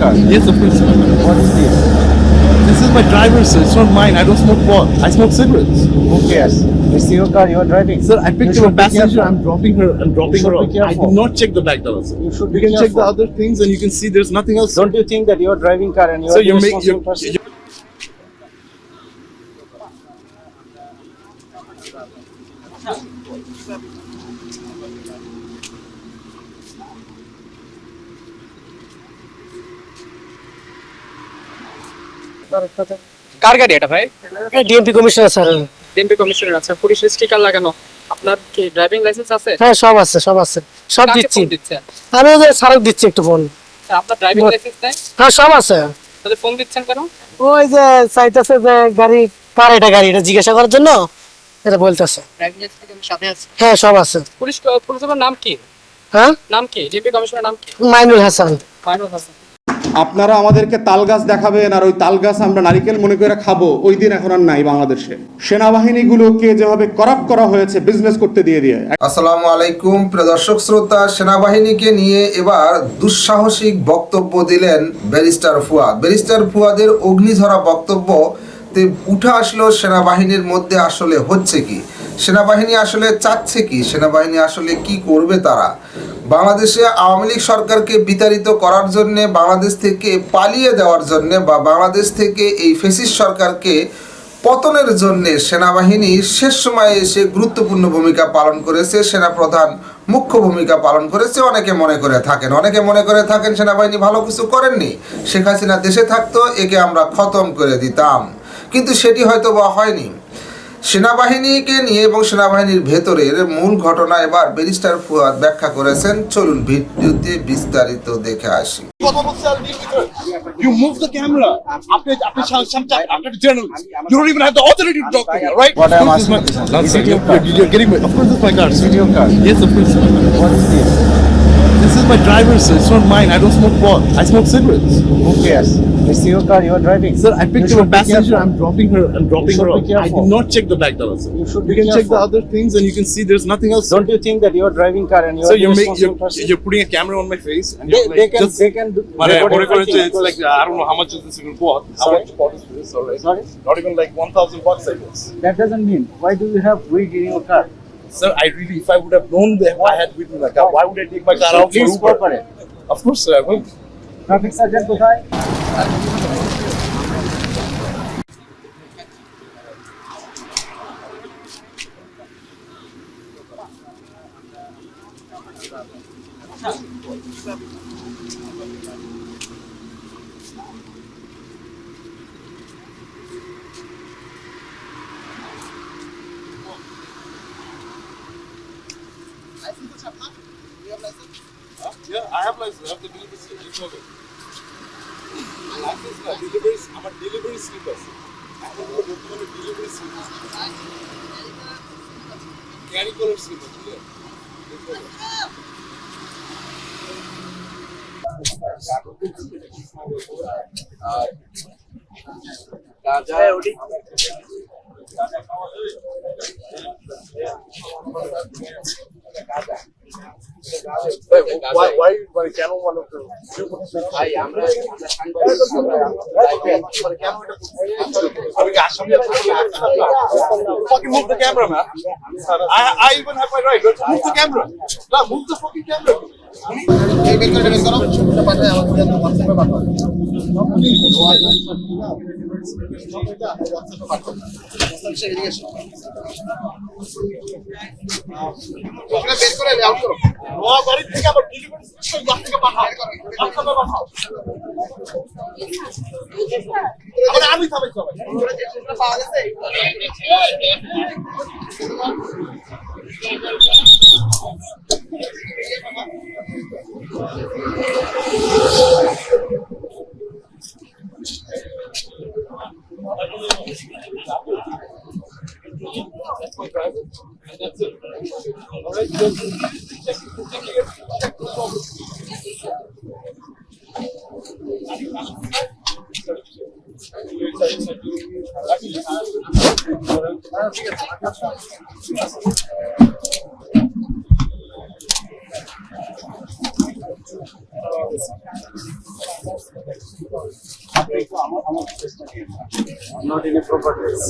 car? Yes, of course. What is this? This is my driver's, sir. It's not mine. I don't smoke pot. I smoke cigarettes. Who cares? It's your car. You are driving. Sir, I picked You up a should be passenger. careful. I'm dropping her. I'm dropping You her should off. be I careful. did not check the back door, sir. You should You be can check the careful. other things, and you can see there's nothing else. Don't you think that you are driving car and you So are the you're making. responsible person? কার গাড়ি এটা ভাই? DMP commissioner sir. DMP commissioner আছে, পুলিশের sticker লাগানো। আপনার কি driving licence আছে? হ্যাঁ সব আছে, সব আছে, সব কাকে দিচ্ছি। ফোন দিচ্ছেন? আমি ওই যে স্যারক দিচ্ছি একটু ফোন। আপনার ড্রাইভিং লাইসেন্স নাই? হ্যাঁ সব আছে। তাহলে ফোন দিচ্ছেন কেন? ওই যে চাইতেছে যে গাড়ি কার এটা, গাড়ি এটা জিজ্ঞাসা করার জন্য এটা বলতেছে। ড্রাইভিং লাইসেন্স সাথে আছে? হ্যাঁ সব আছে। পুলিশের নাম কি? হ্যাঁ নাম কি? ডিএমপি কমিশনার নাম কি? মাইনুল হাসান। মাইনুল হাসান। আপনারা আমাদেরকে তাল গাছ দেখাবেন আর ওই তাল গাছ আমরা নারিকেল মনে করে খাবো, ওই দিন এখন আর নাই বাংলাদেশে। সেনাবাহিনীগুলোকে যেভাবে করাপ্ট করা হয়েছে বিজনেস করতে দিয়ে দিয়ে। আসসালামু আলাইকুম প্রিয় দর্শক শ্রোতা, সেনাবাহিনীকে নিয়ে এবার দুঃসাহসিক বক্তব্য দিলেন ব্যারিস্টার ফুয়াদ। ব্যারিস্টার ফুয়াদের অগ্নিঝরা বক্তব্যতে উঠে আসলো সেনাবাহিনীর মধ্যে আসলে হচ্ছে কি, সেনাবাহিনী আসলে চাচ্ছে কি, সেনাবাহিনী আসলে কি করবে তারা। বাংলাদেশে আওয়ামী লীগ সরকারকে বিতাড়িত করার জন্য, বাংলাদেশ থেকে পালিয়ে দেওয়ার জন্য বা বাংলাদেশ থেকে এই ফ্যাসিস্ট সরকারকে পতনের জন্য সেনাবাহিনী শেষ সময়ে এসে গুরুত্বপূর্ণ ভূমিকা পালন করেছে, সেনাপ্রধান মুখ্য ভূমিকা পালন করেছে। অনেকে মনে করে থাকেন সেনাবাহিনী ভালো কিছু করেননি, শেখ হাসিনা দেশে থাকতো একে আমরা খতম করে দিতাম, কিন্তু সেটি হয়তো বা হয়নি। সেনাবাহিনীকে নিয়ে এবং সেনাবাহিনীর ভেতরের মূল ঘটনা এবার ব্যারিস্টার ফুয়াদ ব্যাখ্যা করেছেন। চলুন ভিডিওতে বিস্তারিত দেখে আসি। You move the camera. After the journalist, you don't even have the authority to talk to me, right? What I'm Of course, asking this is, my- is it your car? You're getting my. Of course, it's my car. Is it your car? Yes, of course. What is this? This is my driver's, sir. It's not mine. I don't smoke pot. I smoke cigarettes. Who cares? It's your car. You are driving. Sir, I picked You up a should be passenger. careful. I'm dropping her. I'm dropping should her be off. I careful. did not check the back door, sir. You should You be can check the careful. other things, and you can see there's nothing else. Don't you think that you are driving car and you So are the responsible person? you're putting a camera on my face, and They, you're they like, can just. they can do. But record what everything, it's because- like I don't know how much is this even worth. How Sorry? much pot is this? Alright. Sorry? Not even like $1,000, I guess. That doesn't mean. Why do you have weed in your car? Sir, I really, if I would have known that I had weed in my car, why would I take my car So out for please Uber? cooperate. Of course, sir, I will. Traffic sergeant কোথায়? Yeah, I have license. I have the delivery slip. You know that. License না, delivery. I'm a delivery slipper. এখন হলো বর্তমানে delivery slipper. Carry color slipper, বুঝলে? Why মানে কেন মনে করো ভাই আমরা আমি কি আসলে fucking move the camera, man. I even have my right to move the camera. No, move the fucking camera. বাড়ির থেকে আবার delivery system থেকে পাঠাও। WhatsApp-এ পাঠাও। আবার আমি থামাই সবাই। পাওয়া গেছে? Not any properties.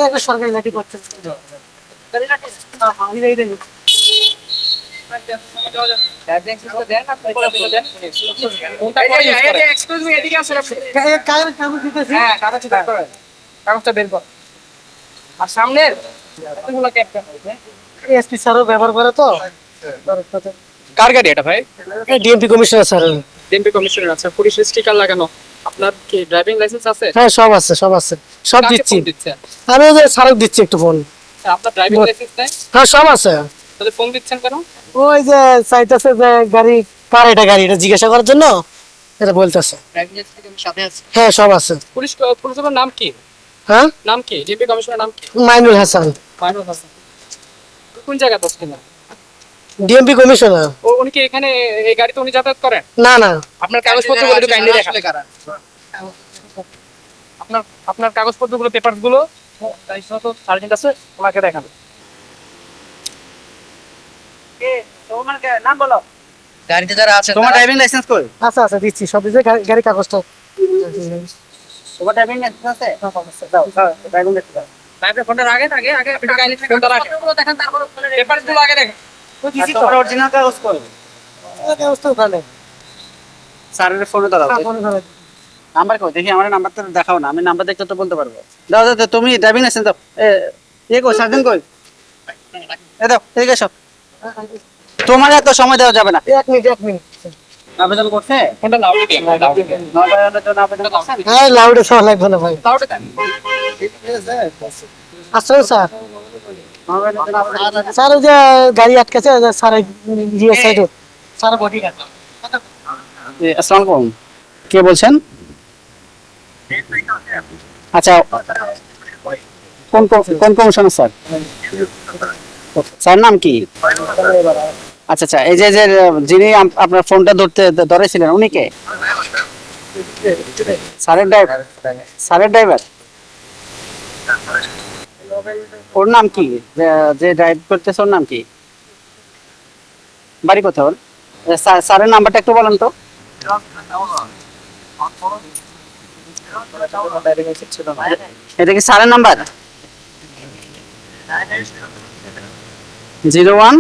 একটা সরকারি লাঠি করতেছে কাগজটা বের কর। আর সামনের এসপি স্যারও ব্যবহার করে তো কার গাড়ি এটা ভাই? DMP commissioner sir. DMP commissioner. আচ্ছা, পুলিশের স্টিকার লাগানো। আপনার কি ড্রাইভিং লাইসেন্স আছে? হ্যাঁ সব আছে সব আছে, সব কাকে দিচ্ছি। ফোন দিচ্ছেন? আমি ওই যে স্যারক দিচ্ছি একটু ফোন। আপনার ড্রাইভিং লাইসেন্স নাই? হ্যাঁ সব আছে। তাহলে ফোন দিচ্ছেন কেন? ওই যে চাইতেছে যে গাড়ি কার এটা গাড়ি এটা জিজ্ঞাসা করার জন্য এটা বলতেছে। ড্রাইভিং লাইসেন্স সাথে আছে? হ্যাঁ সব আছে। পুলিশের নাম কি? হ্যাঁ নাম কি? ডিএমপি কমিশনার নাম কি? মাইনুল হাসান, মাইনুল হাসান। কোন জায়গায় বসছেন? DMP commissioner. উনি কি এখানে এই গাড়িতে উনি যাতায়াত করেন? না না আপনার কাগজপত্রগুলো একটু কাইন্ডলি দেখান। আপনার কাগজপত্রগুলো, পেপারস গুলো সার্জেন্ট আছে, ওনাকে দেখান। নাম বলো। গাড়িতে যারা আছে তোমার ড্রাইভিং লাইসেন্স কই? আচ্ছা আচ্ছা দিচ্ছি সব দিচ্ছে গাড়ি কাগজটা। তোমার ড্রাইভিং লাইসেন্স আছে? দাও দাও ড্রাইভিং লাইসেন্স দাও। ড্রাইভিং ফোনটা আগে একটু কাইন্ডলি ফোনটা রাখেন। দেখান, তারপর পেপারস গুলো আগে দেখেন। তো দিছি তো। তোমার অরিজিনাল কাগজ কই? কাগজ তো ওখানে। স্যারের ফোনে দাও। নাম্বার কই দেখি, আমার নাম্বার তো দেখাও না, আমি নাম্বার দেখতে তো বলতে পারবো। দাও দাও তুমি ড্রাইভিং লাইসেন্স দাও। এ কই সার্জেন্ট কই? এ দাও, এদিকে এসো। তোমার এত সময় দেওয়া যাবে না। এক মিনিট। আবেদন করছে? ফোনটা লাউডে দিন। নবায়নের জন্য আবেদন করছেন? হ্যাঁ লাউডে সহ লাগবে না ভাই। লাউডে দেন। আসলে স্যার নবায়নের জন্য আবেদন। স্যার ওই যে গাড়ি আটকেছে স্যার ইয়ে সাইডে স্যার বডি গার্ড। আসসালামু আলাইকুম। কে বলছেন? আচ্ছা, কোন কমিশনার স্যার? স্যার নাম কি? আচ্ছা আচ্ছা, এই যে যিনি আপনার ফোনটা ধরেছিলেন উনি কে? স্যারের ড্রাইভার? স্যারের ড্রাইভার? ওর নাম কি? যে ড্রাইভ করতেছে ওর নাম কি? বাড়ি কোথায় ওর? স্যারের নাম্বারটা একটু বলেন তো। এটা কি স্যারের নাম্বার? 01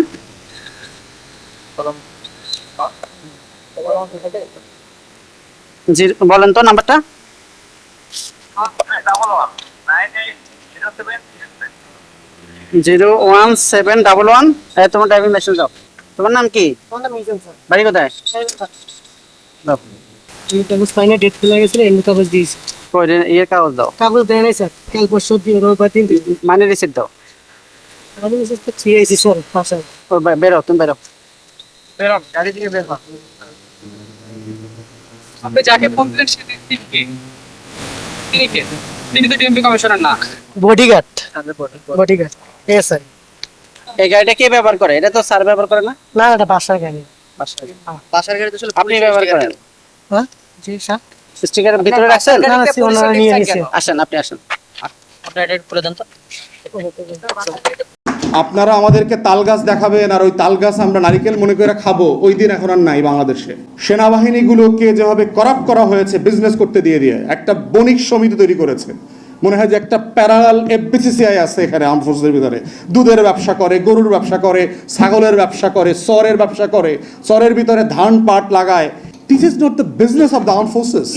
বলেন তো নাম্বারটা। 01711। তোমার ড্রাইভিং লাইসেন্স দাও। তোমার নাম কি? বাড়ি কোথায়? দাও। কাগজ পাইনি, ডেট ফেলে গেছিল, এমনি কাগজ দিয়েছি। ইয়ের কাগজ দাও। কাগজ দেয় নাই স্যার, কাল পরশু দিন রবিবার দিন মানে রিসিপ্ট দাও। আমি তো ছিয়েছি স্যার পাশে। বেরো, তুমি বেরো। বেরো, গাড়ি থেকে বের হও। আপনি যাকে ফোন দিলেন সে তিনি কে? তিনি তো ডিএমপি কমিশনার না। বডিগার্ড। বডিগার্ড এ স্যার। এই গাড়িটা কে ব্যবহার করে? এটা তো স্যার ব্যবহার করে না। না এটা বাসার গাড়ি। বাসার গাড়ি তো আপনি ব্যবহার করেন? হ্যাঁ জি স্যার। স্টিকারের ভিতরে রাখছেন? না না ওনারা নিয়ে নিয়েছে। আসেন, আপনি আসেন। আপনার এটা খুলে দেন তো। আপনারা আমাদেরকে তাল গাছ দেখাবেন আর ওই তাল গাছ আমরা নারিকেল মনে করে খাবো, ওই দিন এখন আর নাই বাংলাদেশে। সেনাবাহিনীগুলোকে যেভাবে করাপ্ট করা হয়েছে বিজনেস করতে দিয়ে একটা বণিক সমিতি তৈরি করেছে। মনে হয় যে একটা প্যারালাল এফবিসিসিআই আছে এখানে আর্মড ফোর্সের ভিতরে। দুধের ব্যবসা করে, গরুর ব্যবসা করে, ছাগলের ব্যবসা করে, চরের ব্যবসা করে, চরের ভিতরে ধান পাট লাগায়। This is not the business of the armed forces.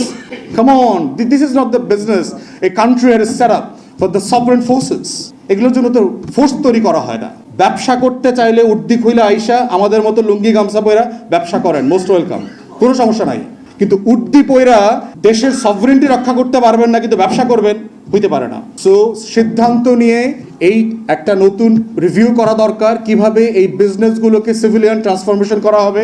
Come on, this is not the business a country has set up for the sovereign forces. এগুলোর জন্য তো ফোর্স তৈরি করা হয় না। ব্যবসা করতে চাইলে উর্দি খুইলা আইসা আমাদের মতো লুঙ্গি গামছা পয়রা ব্যবসা করেন, মোস্ট ওয়েলকাম, কোনো সমস্যা নাই। কিন্তু উর্দি পয়রা দেশের সভরেন্টি রক্ষা করতে পারবেন না, কিন্তু ব্যবসা করবেন, হইতে পারে না। সো সিদ্ধান্ত নিয়ে এই একটা নতুন রিভিউ করা দরকার, কিভাবে এই বিজনেসগুলোকে সিভিলিয়ান ট্রান্সফরমেশন করা হবে।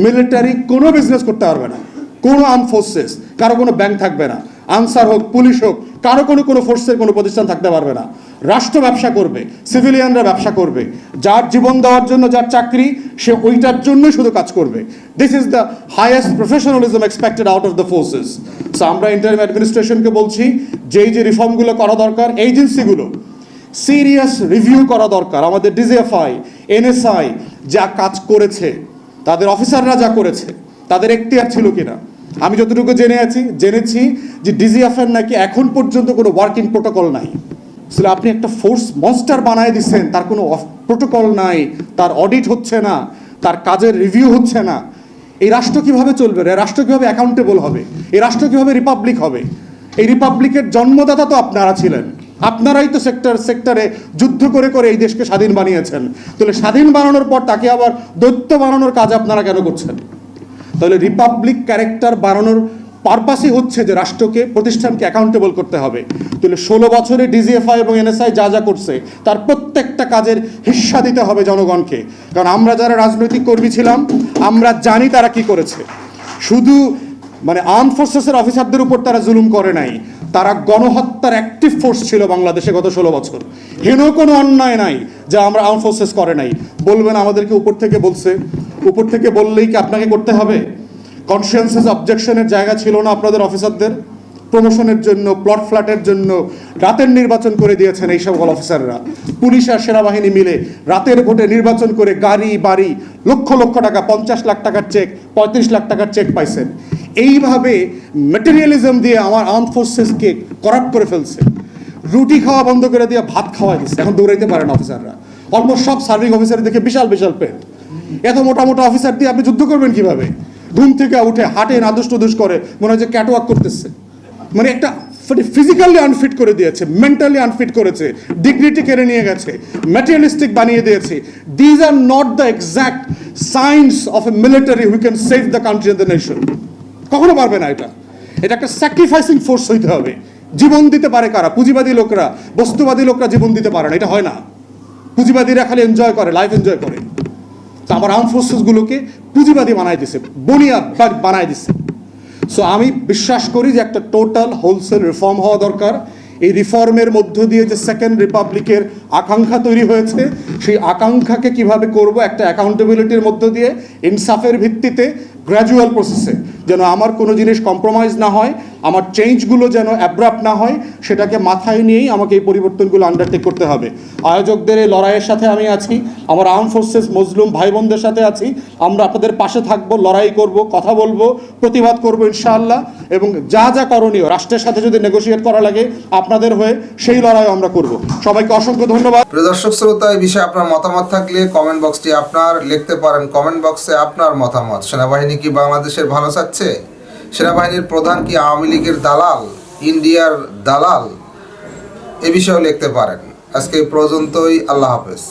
মিলিটারি কোনো বিজনেস করতে পারবে না, কোনো আর্ম ফোর্সেস, কারো কোনো ব্যাংক থাকবে না, আনসার হোক, পুলিশ হোক, কারো কোনো ফোর্সের কোনো প্রতিষ্ঠান থাকতে পারবে না। রাষ্ট্র ব্যবসা করবে, সিভিলিয়ানরা ব্যবসা করবে, যার জীবন দেওয়ার জন্য যার চাকরি, সে ওইটার জন্যই শুধু কাজ করবে। This is the highest professionalism expected out of the forces. So আমরা ইন্টারিম অ্যাডমিনিস্ট্রেশনকে বলছি, যে রিফর্মগুলো করা দরকার, এজেন্সিগুলো সিরিয়াস রিভিউ করা দরকার। আমাদের ডিজিএফআই, এনএসআই যা কাজ করেছে, তাদের অফিসাররা যা করেছে, তাদের এখতিয়ার ছিল কিনা। আমি যতটুকু জেনেছি যে ডিজিএফআই নাকি এখন পর্যন্ত কোনো ওয়ার্কিং প্রোটোকল নাই। আসলে আপনি একটা ফোর্স মনস্টার বানায় দিচ্ছেন, তার কোনো প্রোটোকল নাই, তার অডিট হচ্ছে না, তার কাজের রিভিউ হচ্ছে না। এই রাষ্ট্র কিভাবে চলবে? রাষ্ট্র কিভাবে অ্যাকাউন্টেবল হবে? এই রাষ্ট্র কিভাবে রিপাবলিক হবে? এই রিপাবলিকের জন্মদাতা তো আপনারা ছিলেন, আপনারাই তো সেক্টরে যুদ্ধ করে এই দেশকে স্বাধীন বানিয়েছেন। তাহলে স্বাধীন বানানোর পর তাকে আবার দৈত্য বানানোর কাজ আপনারা কেন করছেন? তাহলে রিপাবলিক ক্যারেক্টার বানানোর পারপাসই হচ্ছে যে রাষ্ট্রকে, প্রতিষ্ঠানকে অ্যাকাউন্টেবল করতে হবে। তাহলে 16 বছরে ডিজিএফআই এবং এনএসআই যা করছে তার প্রত্যেকটা কাজের হিস্সা দিতে হবে জনগণকে। কারণ আমরা যারা রাজনৈতিক কর্মী ছিলাম, আমরা জানি তারা কি করেছে। শুধু আর্ম ফোর্সেসের অফিসারদের উপর তারা জুলুম করে নাই, তারা গণহত্যার অ্যাক্টিভ ফোর্স ছিল বাংলাদেশে গত 16 বছর। হেন কোনো অন্যায় নাই যা আমরা আর্ম ফোর্সেস করে নাই। বলবেন আমাদেরকে উপর থেকে বলছে, উপর থেকে বললেই কি আপনাকে করতে হবে? কনসিয়েন্সাস অবজেকশনের জায়গা ছিল না আপনাদের অফিসারদের? প্রমোশনের জন্য, প্লট ফ্ল্যাটের জন্য রাতের নির্বাচন করে দিয়েছেন এই সকল অফিসাররা। পুলিশ আর সেনাবাহিনী মিলে রাতের ভোটে নির্বাচন করে গাড়ি বাড়ি লক্ষ লক্ষ টাকা, 50 লাখ টাকার চেক, 35 লাখ টাকার চেক পাইছেন। এইভাবে ম্যাটেরিয়ালিজম দিয়ে আমার আর্ম ফোর্সেসকে করাপ্ট করে ফেলছে। রুটি খাওয়া বন্ধ করে দিয়ে ভাত খাওয়া দিচ্ছে, এখন দৌড়াইতে পারেন অফিসাররা। অলমোস্ট সব সার্ভিং অফিসার দেখে বিশাল বিশাল পেট। এত মোটা মোটা অফিসার দিয়ে আপনি যুদ্ধ করবেন কিভাবে? ঘুম থেকে উঠে হাটে নাদুস টুদুস করে মনে হয় যে ক্যাটওয়াক করতেছে। একটা ফিজিক্যালি আনফিট করে দিয়েছে, মেন্টালি আনফিট করেছে, ডিগনিটি কেড়ে নিয়ে গেছে, ম্যাটেরিয়ালিস্টিক বানিয়ে দিয়েছে। These are not the exact signs of A military who can save the country and the nation. কখনো পারবে না। এটা একটা স্যাক্রিফাইসিং ফোর্স হইতে হবে। জীবন দিতে পারে কারা? পুঁজিবাদী লোকরা, বস্তুবাদী লোকরা জীবন দিতে পারে না, এটা হয় না। পুঁজিবাদীরা খালি এনজয় করে, লাইফ এনজয় করে। তো আমার আর্ম ফোর্সেসগুলোকে পুঁজিবাদী বানায় দিছে, বুনিয়াদ বানায় দিছে। সো আমি বিশ্বাস করি যে একটা টোটাল হোলসেল রিফর্ম হওয়া দরকার। এই রিফর্মের মধ্য দিয়ে যে সেকেন্ড রিপাবলিকের আকাঙ্ক্ষা তৈরি হয়েছে, সেই আকাঙ্ক্ষাকে কিভাবে করব একটা অ্যাকাউন্টেবিলিটির মধ্য দিয়ে, ইনসাফের ভিত্তিতে, গ্র্যাজুয়াল প্রসেসে, যেন আমার কোনো জিনিস কম্প্রোমাইজ না হয়, আমার চেঞ্জগুলো যেন অ্যাব্রাপ্ট না হয়, সেটাকে মাথায় নিয়েই আমাকে এই পরিবর্তনগুলো আন্ডারটেক করতে হবে। আয়োজকদের এই লড়াইয়ের সাথে আমি আছি, আমার আর্ম ফোর্সেস মজলুম ভাই বোনদের সাথে আছি। আমরা আপনাদের পাশে থাকবো, লড়াই করব, কথা বলবো, প্রতিবাদ করব ইনশাআল্লাহ। এবং যা করণীয়, রাষ্ট্রের সাথে যদি নেগোশিয়েট করা লাগে আপনাদের হয়ে, সেই লড়াই আমরা করব। সবাইকে অসংখ্য ধন্যবাদ। প্রিয় দর্শক শ্রোতা, এই বিষয়ে আপনার মতামত থাকলে কমেন্ট বক্সটি আপনার, লিখতে পারেন কমেন্ট বক্সে আপনার মতামত। সেনাবাহিনী কি বাংলাদেশের ভালো চাচ্ছে? সেনাবাহিনীর প্রধান কি আওয়ামী লীগের দালাল, ইন্ডিয়ার দালাল? এ বিষয়েও লিখতে পারেন। আজকে এই পর্যন্তই। আল্লাহ হাফেজ।